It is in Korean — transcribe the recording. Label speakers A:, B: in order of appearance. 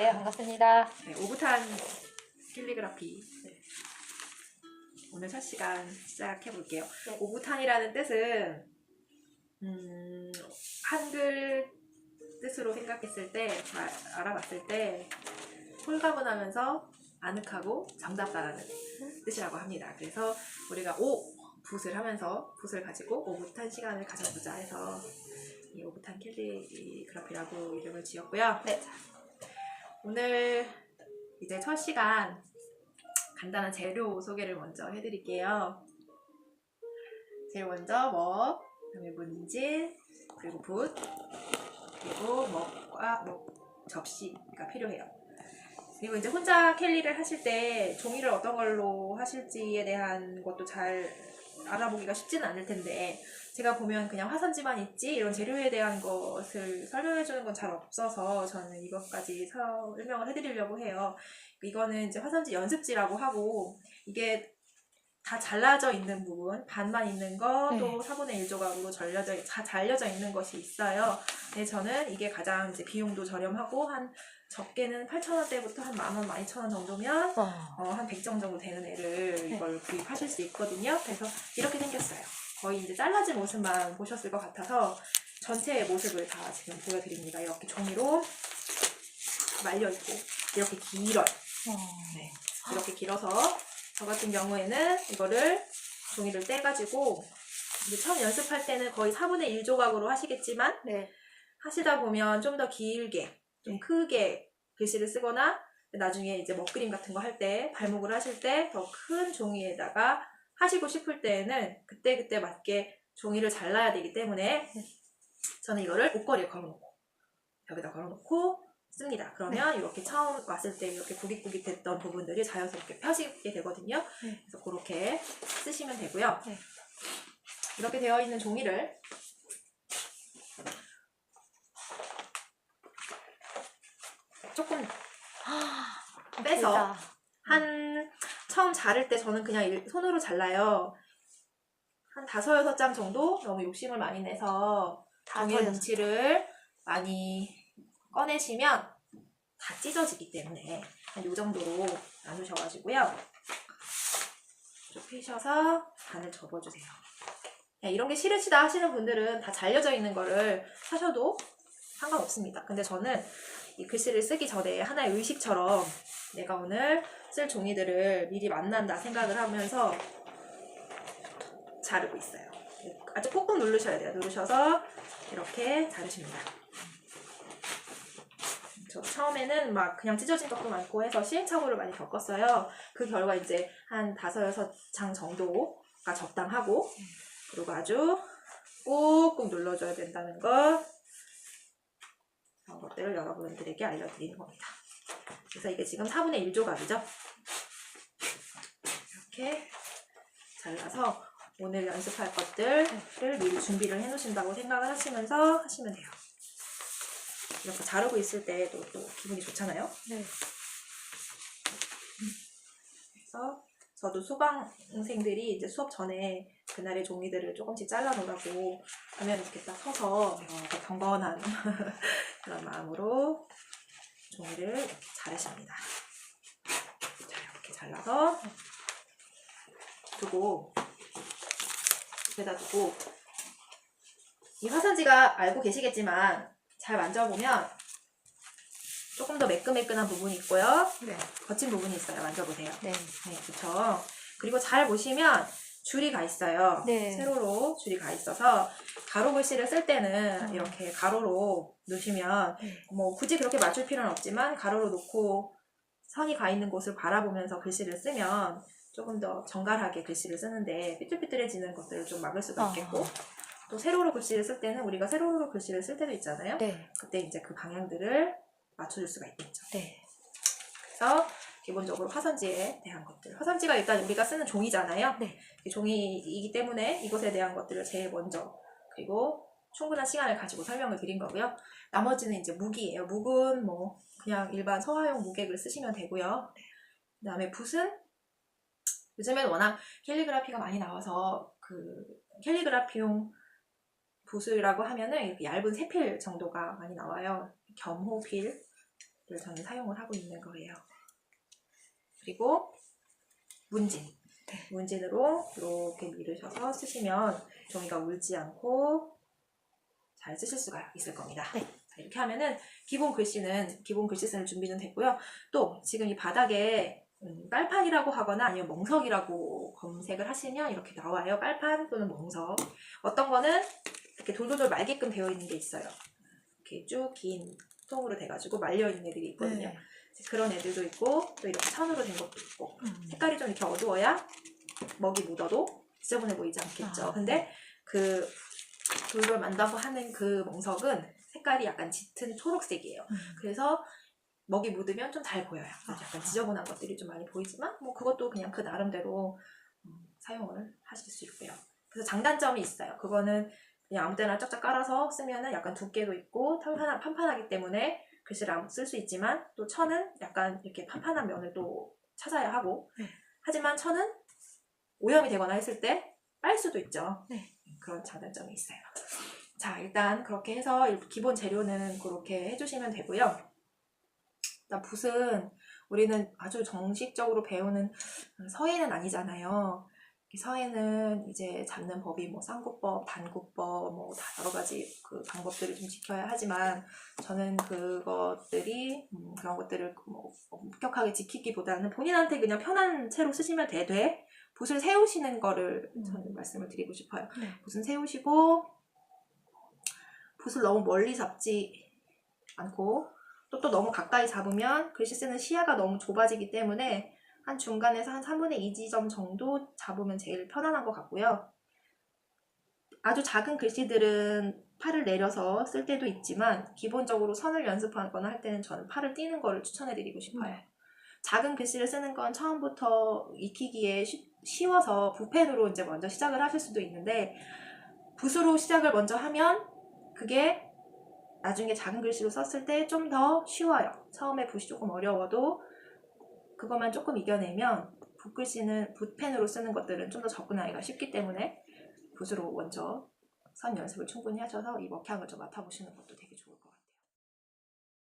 A: 네, 반갑습니다.
B: 네, 오붓한 캘리그라피. 네. 오늘 첫 시간 시작해 볼게요.
A: 네.
B: 오붓한이라는 뜻은 한글 뜻으로 생각했을 때, 알아봤을 때 홀가분하면서 아늑하고 정답다라는 뜻이라고 합니다. 그래서 우리가 붓을 하면서 붓을 가지고 오붓한 시간을 가져보자 해서 이 오붓한 캘리그라피라고 이름을 지었고요.
A: 네.
B: 오늘 이제 첫 시간 간단한 재료 소개를 먼저 해드릴게요. 제일 먼저 먹, 그다음에 문질, 그리고 붓, 그리고 먹과 접시가 필요해요. 그리고 이제 혼자 캘리를 하실 때 종이를 어떤 걸로 하실지에 대한 것도 잘 알아보기가 쉽지는 않을 텐데, 제가 보면 그냥 화선지만 있지 이런 재료에 대한 것을 설명해 주는 건 잘 없어서 저는 이것까지 설명을 해드리려고 해요. 이거는 이제 화선지 연습지라고 하고, 이게 다 잘라져 있는 부분, 반만 있는 거,
A: 네.
B: 또 4분의 1 조각으로 잘려져 있는 것이 있어요. 근데 저는 이게 가장 이제 비용도 저렴하고, 한 적게는 8,000원대부터 한 10,000원, 12,000원 정도면 한 100정 정도 되는 애를 이걸 구입하실 수 있거든요. 그래서 이렇게 생겼어요. 거의 이제 잘라진 모습만 보셨을 것 같아서 전체의 모습을 다 지금 보여드립니다. 이렇게 종이로 말려있고 이렇게 길어요. 네. 이렇게 길어서 저 같은 경우에는 이거를 종이를 떼가지고 이제 처음 연습할 때는 거의 4분의 1 조각으로 하시겠지만,
A: 네.
B: 하시다 보면 좀 더 길게, 좀 크게 글씨를 쓰거나, 나중에 이제 먹그림 같은 거 할 때, 발목을 하실 때 더 큰 종이에다가 하시고 싶을 때에는 그때그때 맞게 종이를 잘라야 되기 때문에 저는 이거를 옷걸이에 걸어놓고, 벽에다 걸어놓고 씁니다. 그러면 이렇게 처음 왔을 때 이렇게 구깃구깃했던 부분들이 자연스럽게 펴지게 되거든요. 그래서 그렇게 쓰시면 되고요. 이렇게 되어 있는 종이를 조금 빼서 처음 자를 때 저는 그냥 손으로 잘라요. 한 5-6장 정도. 너무 욕심을 많이 내서 종이 뭉치를 많이 꺼내시면 다 찢어지기 때문에 한 이 정도로 나누셔가지고요. 쭉 피셔서 반을 접어주세요. 이런 게 싫으시다 하시는 분들은 다 잘려져 있는 거를 사셔도 상관없습니다. 근데 저는 이 글씨를 쓰기 전에 하나의 의식처럼 내가 오늘 쓸 종이들을 미리 만난다 생각을 하면서 자르고 있어요. 아주 꾹꾹 누르셔야 돼요. 누르셔서 이렇게 자르십니다. 저 처음에는 막 그냥 찢어진 것도 많고 해서 시행착오를 많이 겪었어요. 그 결과 이제 한 5-6장 정도가 적당하고, 그리고 아주 꾹꾹 눌러줘야 된다는 것, 그런 것들을 여러분들에게 알려드리는 겁니다. 그래서 이게 지금 4분의 1 조각이죠. 이렇게 잘라서 오늘 연습할 것들을 미리 준비를 해 놓으신다고 생각을 하시면서 하시면 돼요. 이렇게 자르고 있을 때 또 기분이 좋잖아요.
A: 네.
B: 그래서 저도 수강생들이 이제 수업 전에 그날의 종이들을 조금씩 잘라놓으라고 하면 이렇게 딱 서서 경건한 그런 마음으로 종이를 자르십니다. 자, 이렇게 잘라서 두고, 여기다 두고, 이 화선지가 알고 계시겠지만 잘 만져보면 조금 더 매끈매끈한 부분이 있고요.
A: 네.
B: 거친 부분이 있어요. 만져보세요.
A: 네.
B: 네, 그렇죠. 그리고 잘 보시면 줄이 가 있어요.
A: 네.
B: 세로로 줄이 가 있어서 가로 글씨를 쓸 때는 이렇게 가로로 놓으시면 뭐 굳이 그렇게 맞출 필요는 없지만, 가로로 놓고 선이 가 있는 곳을 바라보면서 글씨를 쓰면 조금 더 정갈하게 글씨를 쓰는데 삐뚤삐뚤해지는 것들을 좀 막을 수가 있겠고, 또 세로로 글씨를 쓸 때는 우리가 세로로 글씨를 쓸 때도 있잖아요.
A: 네.
B: 그때 이제 그 방향들을 맞춰줄 수가 있겠죠.
A: 네.
B: 그래서 기본적으로 화선지에 대한 것들, 화선지가 일단 우리가 쓰는 종이잖아요.
A: 네.
B: 종이이기 때문에 이것에 대한 것들을 제일 먼저, 그리고 충분한 시간을 가지고 설명을 드린 거고요. 나머지는 이제 무기예요. 묵은 뭐 그냥 일반 서화용 무객을 쓰시면 되고요. 그 다음에 붓은 요즘에는 워낙 캘리그라피가 많이 나와서 그 캘리그라피용 붓이라고 하면은 이렇게 얇은 세필 정도가 많이 나와요. 겸호필, 저는 사용을 하고 있는 거예요. 그리고 문진. 문진으로 이렇게 밀으셔서 쓰시면 종이가 울지 않고 잘 쓰실 수가 있을 겁니다. 자, 이렇게 하면은 기본 글씨 쓸 준비는 됐고요. 또 지금 이 바닥에 깔판이라고 하거나 아니면 멍석이라고 검색을 하시면 이렇게 나와요. 깔판 또는 멍석. 어떤 거는 이렇게 돌돌돌 말게끔 되어 있는 게 있어요. 이렇게 쭉 긴 통으로 돼가지고 말려 있는 애들이 있거든요. 그런 애들도 있고 또 이렇게 천으로 된 것도 있고 색깔이 좀 이렇게 어두워야 먹이 묻어도 지저분해 보이지 않겠죠. 근데 그 돌돌 만다고 하는 그 멍석은 색깔이 약간 짙은 초록색이에요. 그래서 먹이 묻으면 좀 잘 보여요. 약간 지저분한 것들이 좀 많이 보이지만 뭐 그것도 그냥 그 나름대로 사용을 하실 수 있고요. 그래서 장단점이 있어요. 그거는 그냥 아무 때나 쫙쫙 깔아서 쓰면은 약간 두께도 있고 판판하기 때문에 글씨를 쓸 수 있지만 또 천은 약간 이렇게 판판한 면을 또 찾아야 하고 하지만 천은 오염이 되거나 했을 때 빨 수도 있죠. 그런 장단점이 있어요. 자, 일단 그렇게 해서 기본 재료는 그렇게 해주시면 되고요. 일단 붓은 우리는 아주 정식적으로 배우는 서예는 아니잖아요. 서예는 이제 잡는 법이 뭐 쌍구법, 단구법 뭐 다 여러 가지 그 방법들을 좀 지켜야 하지만 저는 그것들이 그런 것들을 뭐 엄격하게 지키기보다는 본인한테 그냥 편한 채로 쓰시면 되되 붓을 세우시는 거를 저는 말씀을 드리고 싶어요. 붓은 세우시고 붓을 너무 멀리 잡지 않고 또 너무 가까이 잡으면 글씨 쓰는 시야가 너무 좁아지기 때문에 한 중간에서 한 3분의 2 지점 정도 잡으면 제일 편안한 것 같고요. 아주 작은 글씨들은 팔을 내려서 쓸 때도 있지만 기본적으로 선을 연습하거나 할 때는 저는 팔을 띄는 거를 추천해드리고 싶어요. 작은 글씨를 쓰는 건 처음부터 익히기에 쉬워서 붓펜으로 이제 먼저 시작을 하실 수도 있는데 붓으로 시작을 먼저 하면 그게 나중에 작은 글씨로 썼을 때 좀 더 쉬워요. 처음에 붓이 조금 어려워도 그것만 조금 이겨내면 붓글씨는 붓펜으로 쓰는 것들은 좀 더 접근하기가 쉽기 때문에 붓으로 먼저 선 연습을 충분히 하셔서 이 먹향을 좀 맡아보시는 것도 되게 좋아요.